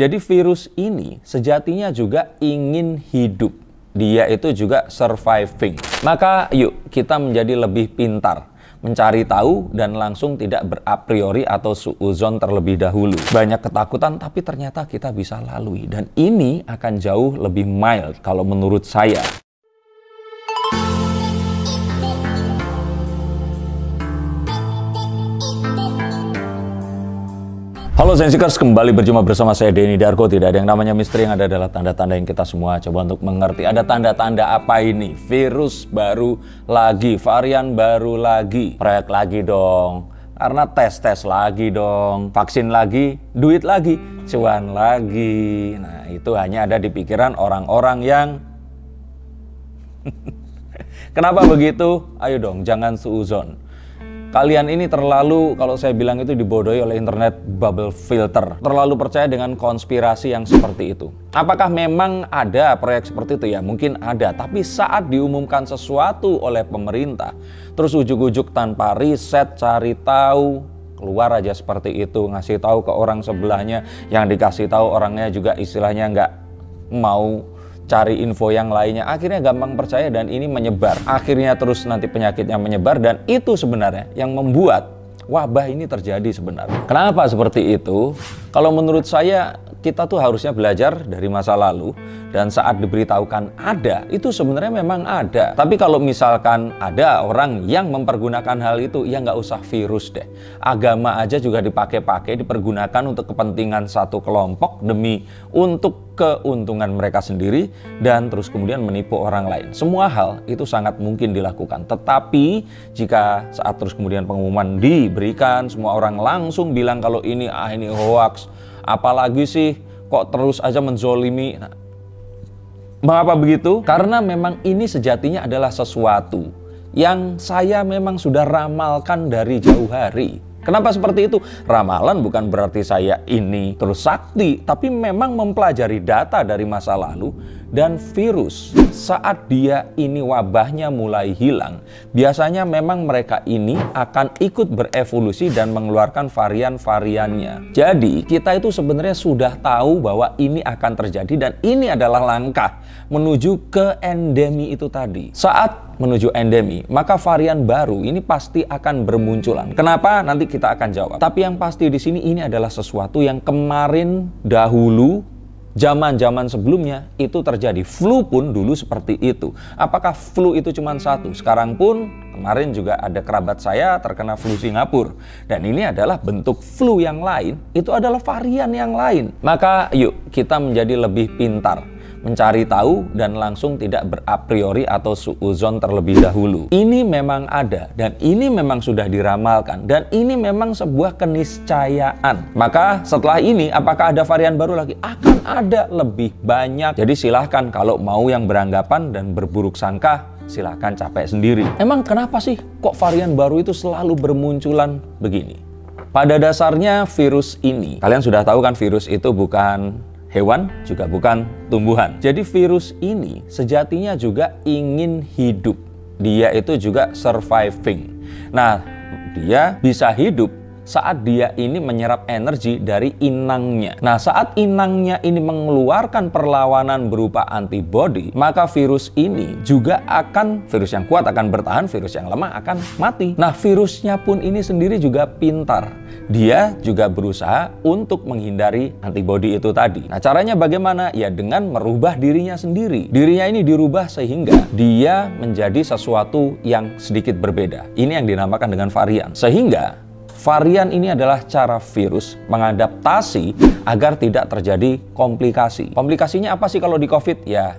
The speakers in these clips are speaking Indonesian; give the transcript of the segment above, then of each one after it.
Jadi virus ini sejatinya juga ingin hidup. Dia itu juga surviving. Maka yuk kita menjadi lebih pintar, mencari tahu dan langsung tidak berapriori atau suuzon terlebih dahulu. Banyak ketakutan tapi ternyata kita bisa lalui. Dan ini akan jauh lebih mild kalau menurut saya. Halo Sensikers, kembali berjumpa bersama saya Denny Darko. Tidak ada yang namanya misteri, yang ada adalah tanda-tanda yang kita semua coba untuk mengerti. Ada tanda-tanda apa ini? Virus baru lagi, varian baru lagi, proyek lagi dong. Karena tes lagi dong, vaksin lagi, duit lagi, cuan lagi. Nah itu hanya ada di pikiran orang-orang yang kenapa begitu? Ayo dong, jangan suuzon. Kalian ini terlalu, kalau saya bilang itu dibodohi oleh internet bubble filter. Terlalu percaya dengan konspirasi yang seperti itu. Apakah memang ada proyek seperti itu? Ya mungkin ada. Tapi saat diumumkan sesuatu oleh pemerintah, terus ujuk-ujuk tanpa riset, cari tahu, keluar aja seperti itu, ngasih tahu ke orang sebelahnya, yang dikasih tahu orangnya juga istilahnya nggak mau cari info yang lainnya, akhirnya gampang percaya dan ini menyebar. Akhirnya terus nanti penyakitnya menyebar dan itu sebenarnya yang membuat wabah ini terjadi sebenarnya. Kenapa seperti itu? Kalau menurut saya kita tuh harusnya belajar dari masa lalu dan saat diberitahukan ada, itu sebenarnya memang ada. Tapi kalau misalkan ada orang yang mempergunakan hal itu, ya nggak usah virus deh. Agama aja juga dipakai-pakai, dipergunakan untuk kepentingan satu kelompok demi untuk keuntungan mereka sendiri dan terus kemudian menipu orang lain. Semua hal itu sangat mungkin dilakukan. Tetapi jika saat terus kemudian pengumuman diberikan, semua orang langsung bilang kalau ini hoax, apalagi sih kok terus aja menzolimi. Nah, mengapa begitu? Karena memang ini sejatinya adalah sesuatu yang saya memang sudah ramalkan dari jauh hari. Kenapa seperti itu? Ramalan bukan berarti saya ini terus sakti, tapi memang mempelajari data dari masa lalu dan virus. Saat dia ini wabahnya mulai hilang, biasanya memang mereka ini akan ikut berevolusi dan mengeluarkan varian-variannya. Jadi kita itu sebenarnya sudah tahu bahwa ini akan terjadi dan ini adalah langkah menuju ke endemi itu tadi. Saat menuju endemi, maka varian baru ini pasti akan bermunculan. Kenapa? Nanti kita akan jawab. Tapi yang pasti di sini ini adalah sesuatu yang kemarin dahulu, zaman-zaman sebelumnya itu terjadi. Flu pun dulu seperti itu. Apakah flu itu cuma satu? Sekarang pun kemarin juga ada kerabat saya terkena flu Singapura. Dan ini adalah bentuk flu yang lain, itu adalah varian yang lain. Maka yuk kita menjadi lebih pintar, mencari tahu dan langsung tidak berapriori atau suuzon terlebih dahulu. Ini memang ada dan ini memang sudah diramalkan dan ini memang sebuah keniscayaan. Maka setelah ini apakah ada varian baru lagi? Akan ada lebih banyak. Jadi silahkan kalau mau yang beranggapan dan berburuk sangka, silahkan capek sendiri. Emang kenapa sih kok varian baru itu selalu bermunculan begini? Pada dasarnya virus ini, kalian sudah tahu kan virus itu bukan hewan, juga bukan tumbuhan. Jadi virus ini sejatinya juga ingin hidup. Dia itu juga surviving. Nah, dia bisa hidup saat dia ini menyerap energi dari inangnya. Nah, saat inangnya ini mengeluarkan perlawanan berupa antibodi, maka virus ini juga virus yang kuat akan bertahan, virus yang lemah akan mati. Nah, virusnya pun ini sendiri juga pintar. Dia juga berusaha untuk menghindari antibodi itu tadi. Nah, caranya bagaimana? Ya dengan merubah dirinya sendiri. Dirinya ini dirubah sehingga dia menjadi sesuatu yang sedikit berbeda. Ini yang dinamakan dengan varian. Sehingga varian ini adalah cara virus mengadaptasi agar tidak terjadi komplikasi. Komplikasinya apa sih kalau di COVID? Ya,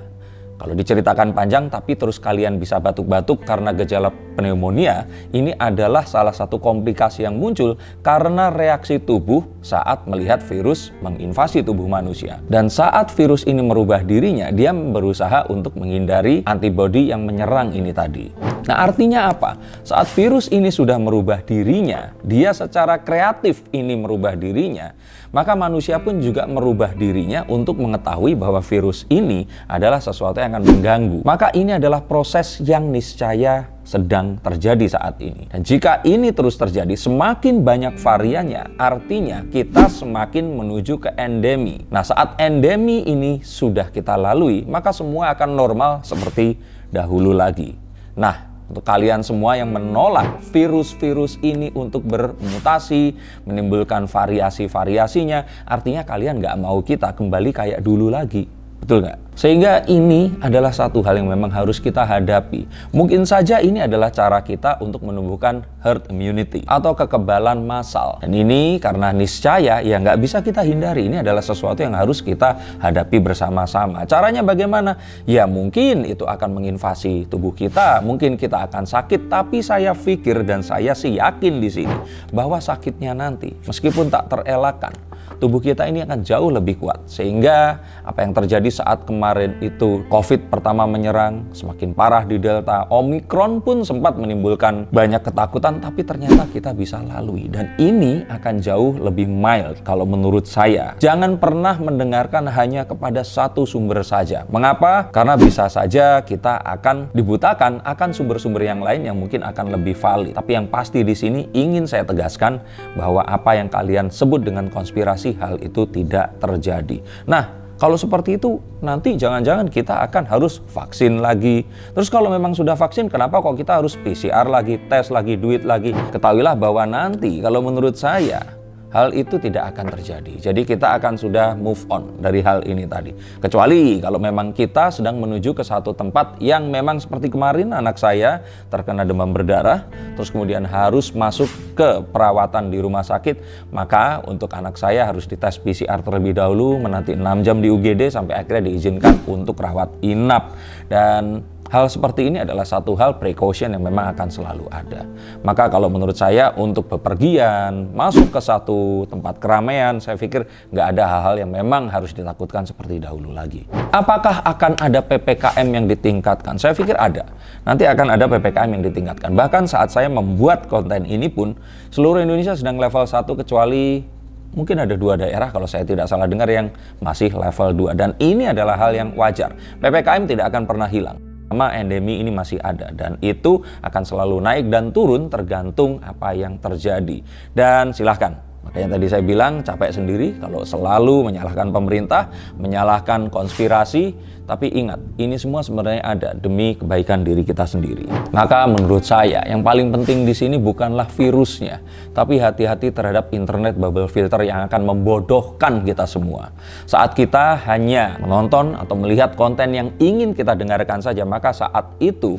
kalau diceritakan panjang tapi terus kalian bisa batuk-batuk karena gejala pneumonia, ini adalah salah satu komplikasi yang muncul karena reaksi tubuh saat melihat virus menginvasi tubuh manusia. Dan saat virus ini merubah dirinya, dia berusaha untuk menghindari antibodi yang menyerang ini tadi. Nah, artinya apa? Saat virus ini sudah merubah dirinya, dia secara kreatif ini merubah dirinya, maka manusia pun juga merubah dirinya untuk mengetahui bahwa virus ini adalah sesuatu yang akan mengganggu. Maka ini adalah proses yang niscaya sedang terjadi saat ini. Dan jika ini terus terjadi, semakin banyak variannya, artinya kita semakin menuju ke endemi. Nah, saat endemi ini sudah kita lalui, maka semua akan normal seperti dahulu lagi. Nah, untuk kalian semua yang menolak virus-virus ini untuk bermutasi, menimbulkan variasi-variasinya, artinya kalian nggak mau kita kembali kayak dulu lagi. Betul nggak? Sehingga ini adalah satu hal yang memang harus kita hadapi. Mungkin saja ini adalah cara kita untuk menumbuhkan herd immunity atau kekebalan massal. Dan ini karena niscaya ya nggak bisa kita hindari. Ini adalah sesuatu yang harus kita hadapi bersama-sama. Caranya bagaimana? Ya mungkin itu akan menginvasi tubuh kita. Mungkin kita akan sakit. Tapi saya pikir dan saya sih yakin di sini bahwa sakitnya nanti meskipun tak terelakkan, tubuh kita ini akan jauh lebih kuat. Sehingga apa yang terjadi saat kemarin itu COVID pertama menyerang, semakin parah di Delta, Omikron pun sempat menimbulkan banyak ketakutan, tapi ternyata kita bisa lalui. Dan ini akan jauh lebih mild kalau menurut saya. Jangan pernah mendengarkan hanya kepada satu sumber saja. Mengapa? Karena bisa saja kita akan dibutakan akan sumber-sumber yang lain yang mungkin akan lebih valid. Tapi yang pasti di sini ingin saya tegaskan bahwa apa yang kalian sebut dengan konspirasi, hal itu tidak terjadi. Nah, kalau seperti itu, nanti jangan-jangan kita akan harus vaksin lagi. Terus kalau memang sudah vaksin, kenapa kok kita harus PCR lagi, tes lagi, duit lagi? Ketahuilah bahwa nanti, kalau menurut saya, hal itu tidak akan terjadi. Jadi kita akan sudah move on dari hal ini tadi. Kecuali kalau memang kita sedang menuju ke satu tempat yang memang seperti kemarin anak saya terkena demam berdarah, terus kemudian harus masuk ke perawatan di rumah sakit, maka untuk anak saya harus dites PCR terlebih dahulu, menanti 6 jam di UGD sampai akhirnya diizinkan untuk rawat inap. Dan hal seperti ini adalah satu hal precaution yang memang akan selalu ada. Maka kalau menurut saya untuk bepergian, masuk ke satu tempat keramaian, saya pikir nggak ada hal-hal yang memang harus ditakutkan seperti dahulu lagi. Apakah akan ada PPKM yang ditingkatkan? Saya pikir ada. Nanti akan ada PPKM yang ditingkatkan. Bahkan saat saya membuat konten ini pun, seluruh Indonesia sedang level 1 kecuali mungkin ada 2 daerah kalau saya tidak salah dengar yang masih level 2. Dan ini adalah hal yang wajar. PPKM tidak akan pernah hilang. Endemi ini masih ada dan itu akan selalu naik dan turun tergantung apa yang terjadi. Dan silahkan, makanya tadi saya bilang capek sendiri kalau selalu menyalahkan pemerintah, menyalahkan konspirasi. Tapi ingat, ini semua sebenarnya ada demi kebaikan diri kita sendiri. Maka menurut saya yang paling penting di sini bukanlah virusnya, tapi hati-hati terhadap internet bubble filter yang akan membodohkan kita semua. Saat kita hanya menonton atau melihat konten yang ingin kita dengarkan saja, maka saat itu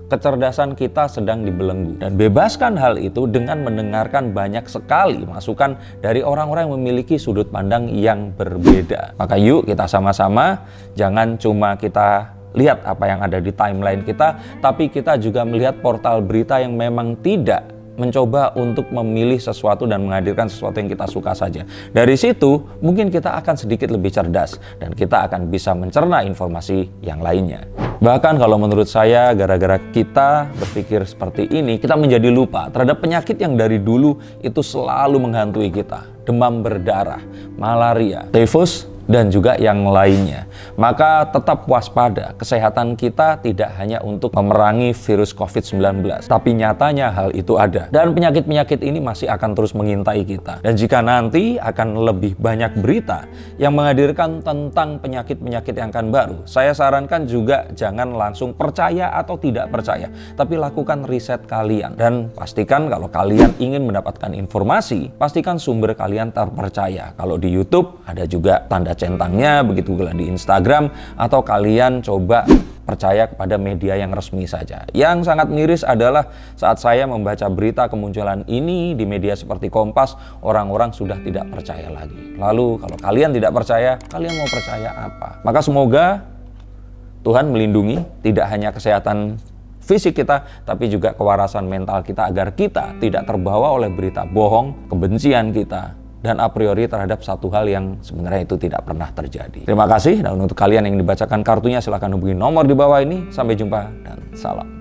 kecerdasan kita sedang dibelenggu. Dan bebaskan hal itu dengan mendengarkan banyak sekali masukan dari orang-orang yang memiliki sudut pandang yang berbeda. Maka yuk kita sama-sama, jangan cuma kita lihat apa yang ada di timeline kita, tapi kita juga melihat portal berita yang memang tidak mencoba untuk memilih sesuatu dan menghadirkan sesuatu yang kita suka saja. Dari situ mungkin kita akan sedikit lebih cerdas dan kita akan bisa mencerna informasi yang lainnya. Bahkan kalau menurut saya gara-gara kita berpikir seperti ini, kita menjadi lupa terhadap penyakit yang dari dulu itu selalu menghantui kita. Demam berdarah, malaria, tifus, dan juga yang lainnya. Maka tetap waspada, kesehatan kita tidak hanya untuk memerangi virus COVID-19, tapi nyatanya hal itu ada. Dan penyakit-penyakit ini masih akan terus mengintai kita. Dan jika nanti akan lebih banyak berita yang menghadirkan tentang penyakit-penyakit yang akan baru, saya sarankan juga jangan langsung percaya atau tidak percaya, tapi lakukan riset kalian. Dan pastikan kalau kalian ingin mendapatkan informasi, pastikan sumber kalian terpercaya. Kalau di YouTube ada juga tanda centangnya, begitu pula di Instagram, atau kalian coba percaya kepada media yang resmi saja. Yang sangat miris adalah saat saya membaca berita kemunculan ini di media seperti Kompas, orang-orang sudah tidak percaya lagi. Lalu kalau kalian tidak percaya, kalian mau percaya apa? Maka semoga Tuhan melindungi tidak hanya kesehatan fisik kita, tapi juga kewarasan mental kita agar kita tidak terbawa oleh berita bohong, kebencian kita, dan a priori terhadap satu hal yang sebenarnya itu tidak pernah terjadi. Terima kasih, dan untuk kalian yang dibacakan kartunya silahkan hubungi nomor di bawah ini. Sampai jumpa dan salam.